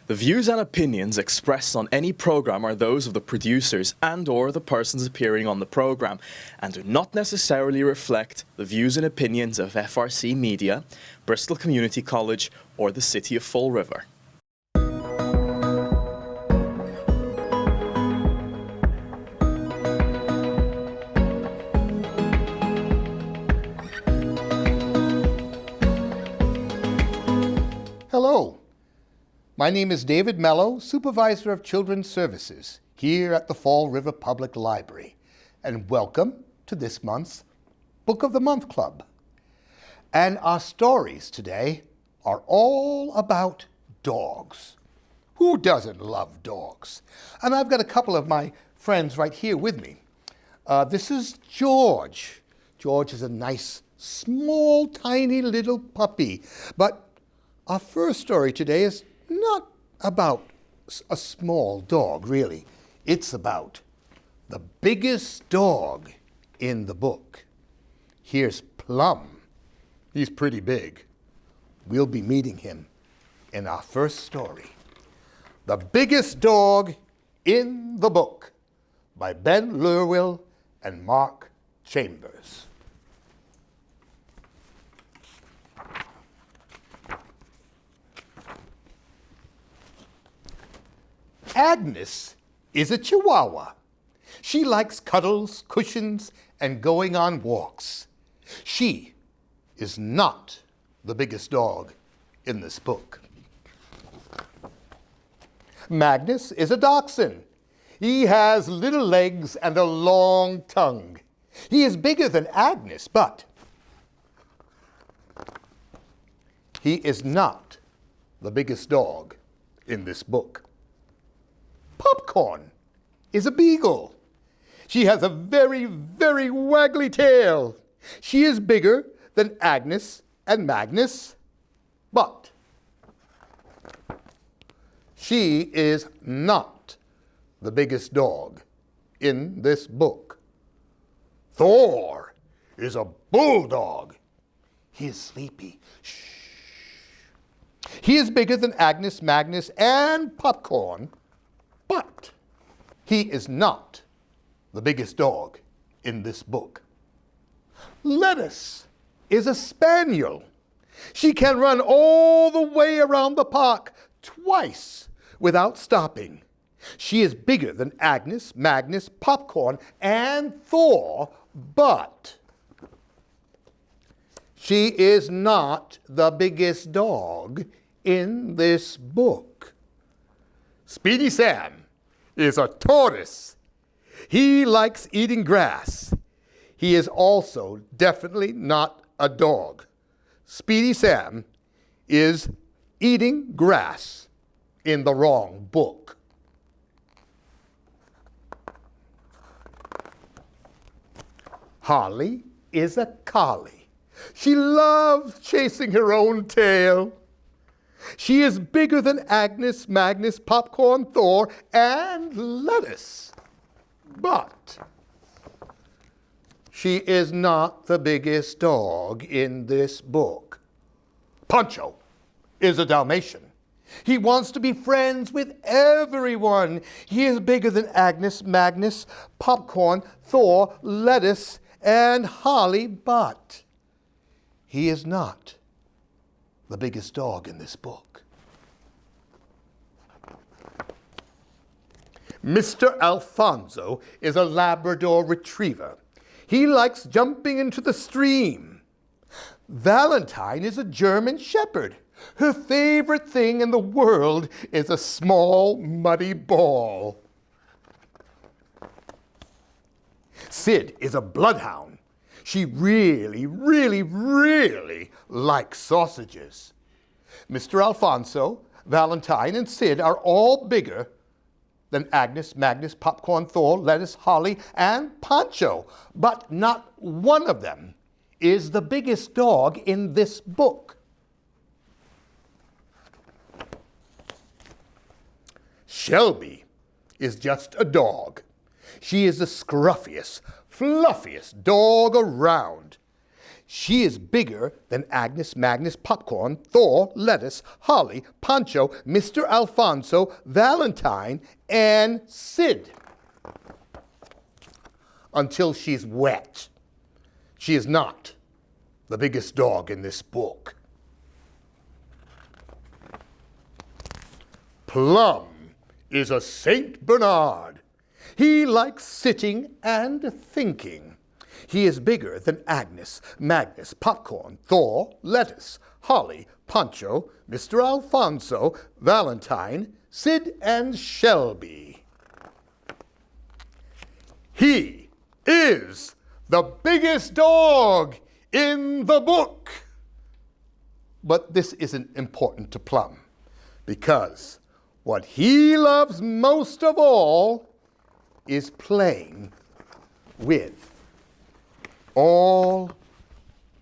The views and opinions expressed on any program are those of the producers and/or the persons appearing on the program and do not necessarily reflect the views and opinions of FRC Media, Bristol Community College, or the City of Fall River. Hello, my name is David Mello, Supervisor of Children's Services here at the Fall River Public Library, and welcome to this month's Book of the Month Club. And our stories today are all about dogs. Who doesn't love dogs? And I've got a couple of my friends right here with me. This is George. George is a nice, small, tiny little puppy, but our first story today is not about a small dog, really. It's about the biggest dog in the book. Here's Plum. He's pretty big. We'll be meeting him in our first story. The Biggest Dog in the Book by Ben Lurwill and Mark Chambers. Agnes is a Chihuahua. She likes cuddles, cushions, and going on walks. She is not the biggest dog in this book. Magnus is a dachshund. He has little legs and a long tongue. He is bigger than Agnes, but he is not the biggest dog in this book. Popcorn is a beagle. She has a very, very waggly tail. She is bigger than Agnes and Magnus, but she is not the biggest dog in this book. Thor is a bulldog. He is sleepy. Shh. He is bigger than Agnes, Magnus, and Popcorn, but he is not the biggest dog in this book. Lettuce is a spaniel. She can run all the way around the park twice without stopping. She is bigger than Agnes, Magnus, Popcorn, and Thor, but she is not the biggest dog in this book. Speedy Sam is a tortoise. He likes eating grass. He is also definitely not a dog. Speedy Sam is eating grass in the wrong book. Holly is a collie. She loves chasing her own tail. She is bigger than Agnes, Magnus, Popcorn, Thor, and Lettuce. But she is not the biggest dog in this book. Pancho is a Dalmatian. He wants to be friends with everyone. He is bigger than Agnes, Magnus, Popcorn, Thor, Lettuce, and Holly, but he is not the biggest dog in this book. Mr. Alfonso is a Labrador Retriever. He likes jumping into the stream. Valentine is a German Shepherd. Her favorite thing in the world is a small, muddy ball. Sid is a Bloodhound. She really, really, really likes sausages. Mr. Alfonso, Valentine, and Sid are all bigger than Agnes, Magnus, Popcorn, Thor, Lettuce, Holly, and Pancho, but not one of them is the biggest dog in this book. Shelby is just a dog. She is the scruffiest, fluffiest dog around. She is bigger than Agnes, Magnus, Popcorn, Thor, Lettuce, Holly, Pancho, Mr. Alfonso, Valentine, and Sid. Until she's wet. She is not the biggest dog in this book. Plum is a Saint Bernard. He likes sitting and thinking. He is bigger than Agnes, Magnus, Popcorn, Thor, Lettuce, Holly, Pancho, Mr. Alfonso, Valentine, Sid, and Shelby. He is the biggest dog in the book. But this isn't important to Plum, because what he loves most of all is playing with all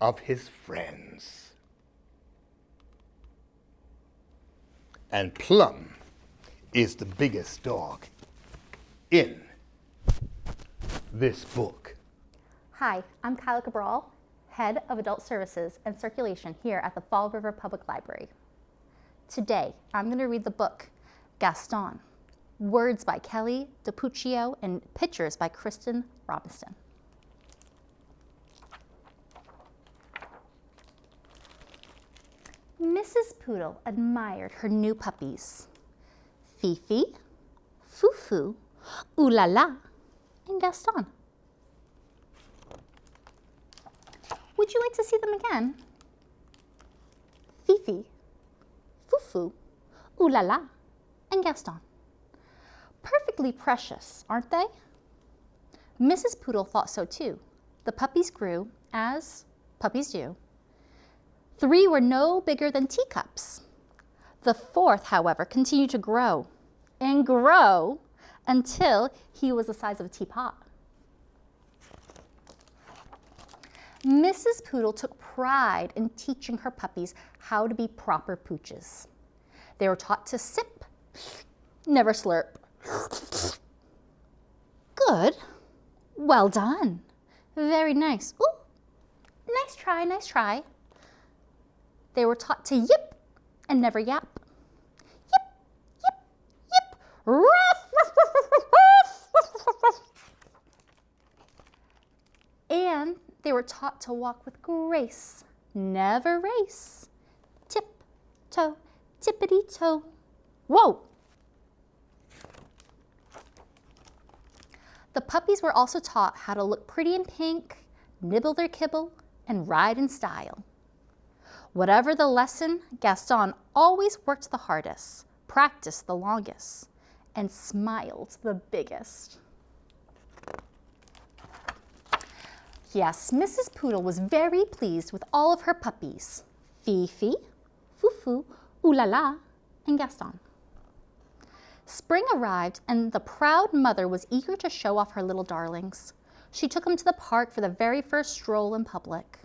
of his friends. And Plum is the biggest dog in this book. Hi, I'm Kyla Cabral, Head of Adult Services and Circulation here at the Fall River Public Library. Today, I'm going to read the book Gaston, words by Kelly DiPuccio and pictures by Kristen Robinson. Mrs. Poodle admired her new puppies, Fifi, Fufu, Ooh La La, and Gaston. Would you like to see them again? Fifi, Fufu, Ooh La La, and Gaston. Perfectly precious, aren't they? Mrs. Poodle thought so too. The puppies grew, as puppies do. 3 were no bigger than teacups. The 4th, however, continued to grow and grow until he was the size of a teapot. Mrs. Poodle took pride in teaching her puppies how to be proper pooches. They were taught to sip, never slurp. Good. Well done. Very nice. Ooh, nice try, nice try. They were taught to yip and never yap. Yip, yip, yip. Ruff, ruff, ruff, ruff, ruff, ruff, ruff. And they were taught to walk with grace, never race. Tip, toe, tippity toe. Whoa! The puppies were also taught how to look pretty in pink, nibble their kibble, and ride in style. Whatever the lesson, Gaston always worked the hardest, practiced the longest, and smiled the biggest. Yes, Mrs. Poodle was very pleased with all of her puppies, Fifi, Fufu, Ooh La La, and Gaston. Spring arrived and the proud mother was eager to show off her little darlings. She took them to the park for the very first stroll in public.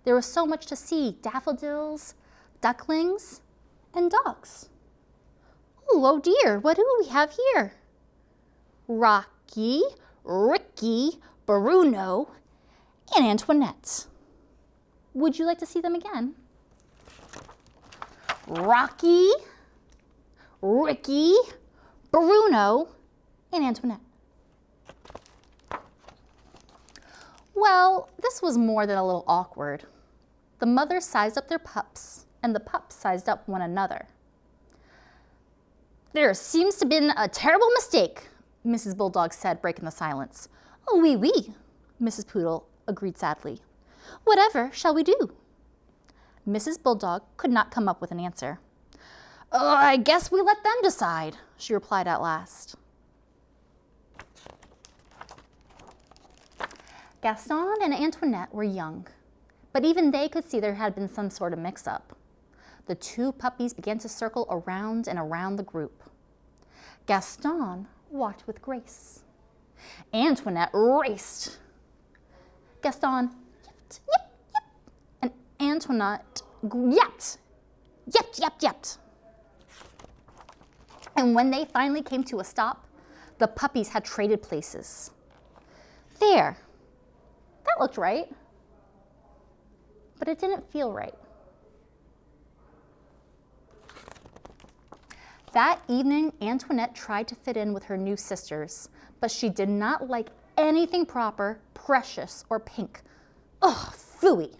There was so much to see, daffodils, ducklings, and dogs. Ooh, oh dear, what do we have here? Rocky, Ricky, Bruno, and Antoinette. Would you like to see them again? Rocky, Ricky, Bruno, and Antoinette. Well, this was more than a little awkward. The mothers sized up their pups, and the pups sized up one another. There seems to have been a terrible mistake, Mrs. Bulldog said, breaking the silence. Oh, oui, Mrs. Poodle agreed sadly. Whatever shall we do? Mrs. Bulldog could not come up with an answer. Oh, I guess we let them decide, she replied at last. Gaston and Antoinette were young, but even they could see there had been some sort of mix-up. The 2 puppies began to circle around and around the group. Gaston walked with grace. Antoinette raced. Gaston yipped, yip, yip, and Antoinette yapped, yipped, yipped, yipped. And when they finally came to a stop, the puppies had traded places. There, that looked right. but it didn't feel right. That evening, Antoinette tried to fit in with her new sisters, but she did not like anything proper, precious, or pink. Ugh, phooey.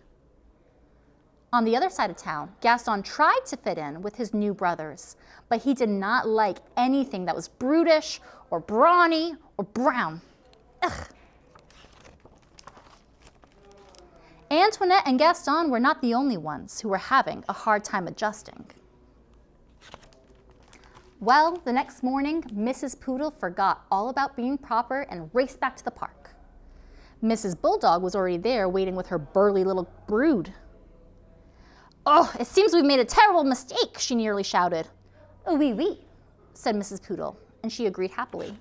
On the other side of town, Gaston tried to fit in with his new brothers, but he did not like anything that was brutish or brawny or brown. Ugh. Antoinette and Gaston were not the only ones who were having a hard time adjusting. Well, the next morning, Mrs. Poodle forgot all about being proper and raced back to the park. Mrs. Bulldog was already there waiting with her burly little brood. "Oh, it seems we've made a terrible mistake," she nearly shouted. "Oui, oui," said Mrs. Poodle, and she agreed happily.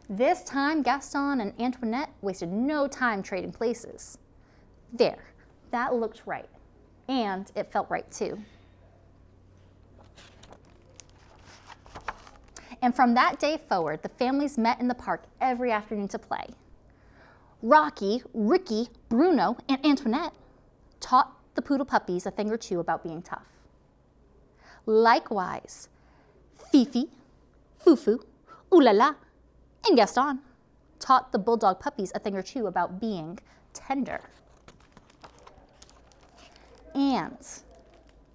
This time, Gaston and Antoinette wasted no time trading places. There, that looked right, and it felt right too. And from that day forward, the families met in the park every afternoon to play. Rocky, Ricky, Bruno, and Antoinette taught the poodle puppies a thing or two about being tough. Likewise, Fifi, Fufu, Oolala, and Gaston taught the bulldog puppies a thing or two about being tender. And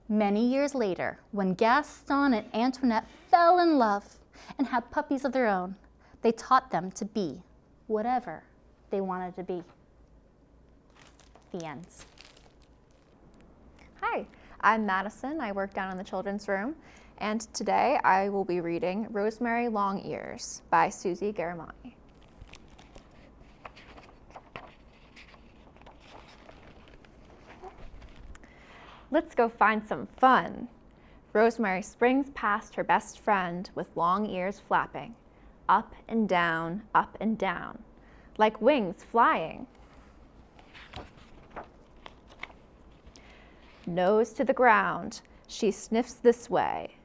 many years later, when Gaston and Antoinette fell in love and had puppies of their own, they taught them to be whatever they wanted to be. The end. Hi, I'm Madison. I work down in the children's room, and today I will be reading Rosemary Long Ears by Susie Garamani. Let's go find some fun. Rosemary springs past her best friend with long ears flapping, up and down, like wings flying. Nose to the ground, she sniffs this way,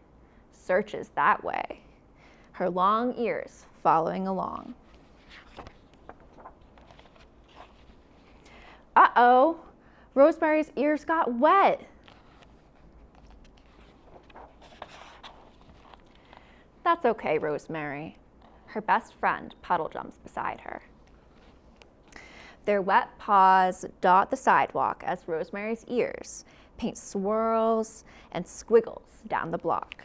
searches that way, her long ears following along. Uh-oh, Rosemary's ears got wet. That's okay, Rosemary. Her best friend Puddle jumps beside her. Their wet paws dot the sidewalk as Rosemary's ears paint swirls and squiggles down the block.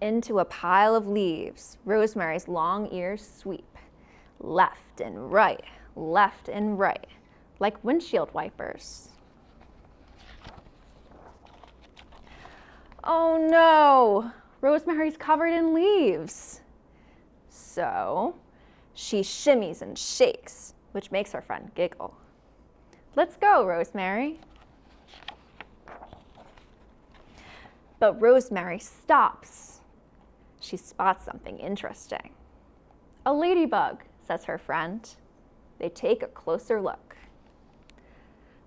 Into a pile of leaves, Rosemary's long ears sweep, left and right, like windshield wipers. Oh no, Rosemary's covered in leaves. So she shimmies and shakes, which makes her friend giggle. Let's go, Rosemary. But Rosemary stops. She spots something interesting. A ladybug, says her friend. They take a closer look.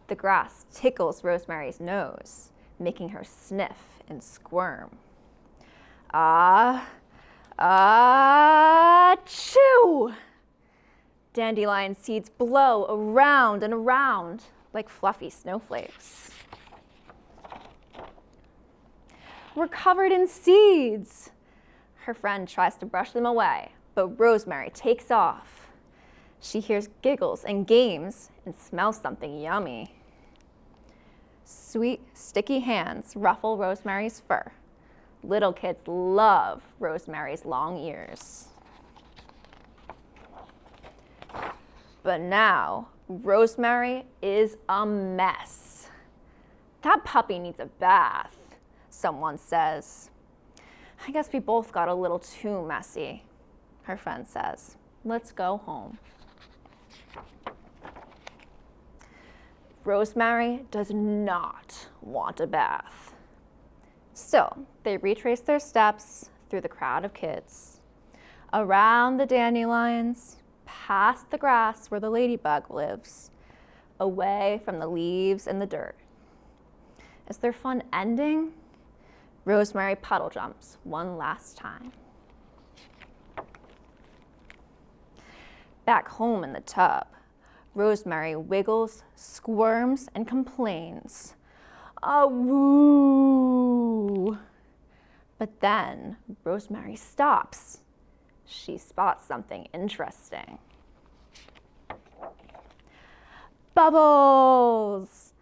The grass tickles Rosemary's nose, making her sniff and squirm. Chew! Dandelion seeds blow around and around like fluffy snowflakes. We're covered in seeds. Her friend tries to brush them away, but Rosemary takes off. She hears giggles and games and smells something yummy. Sweet, sticky hands ruffle Rosemary's fur. Little kids love Rosemary's long ears. But now, Rosemary is a mess. That puppy needs a bath, someone says. I guess we both got a little too messy, her friend says. Let's go home. Rosemary does not want a bath. Still, they retrace their steps through the crowd of kids, around the dandelions, past the grass where the ladybug lives, away from the leaves and the dirt. Is their fun ending? Rosemary puddle jumps one last time. Back home in the tub, Rosemary wiggles, squirms, and complains. Woo! But then Rosemary stops. She spots something interesting. Bubbles!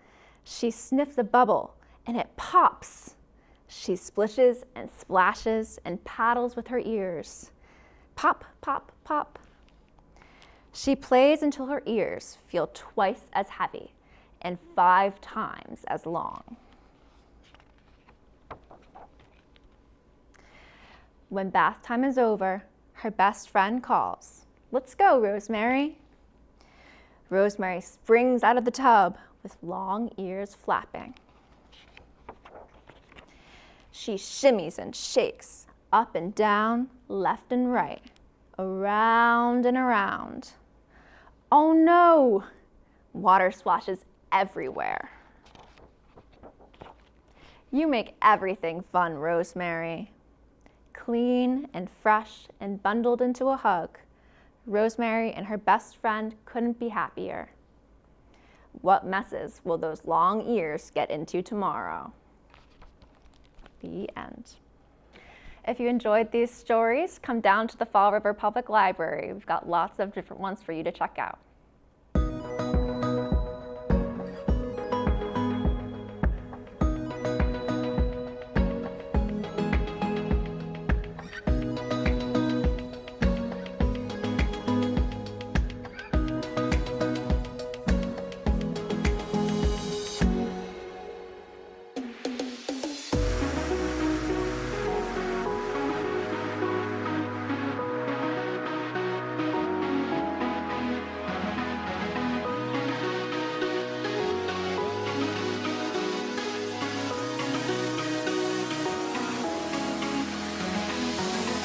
She sniffs a bubble and it pops. She splishes and splashes and paddles with her ears. Pop, pop, pop. She plays until her ears feel twice as heavy and 5 times as long. When bath time is over, her best friend calls. Let's go, Rosemary. Rosemary springs out of the tub with long ears flapping. She shimmies and shakes up and down, left and right, around and around. Oh no! Water splashes everywhere. You make everything fun, Rosemary. Clean and fresh and bundled into a hug, Rosemary and her best friend couldn't be happier. What messes will those long ears get into tomorrow? The end. If you enjoyed these stories, come down to the Fall River Public Library. We've got lots of different ones for you to check out.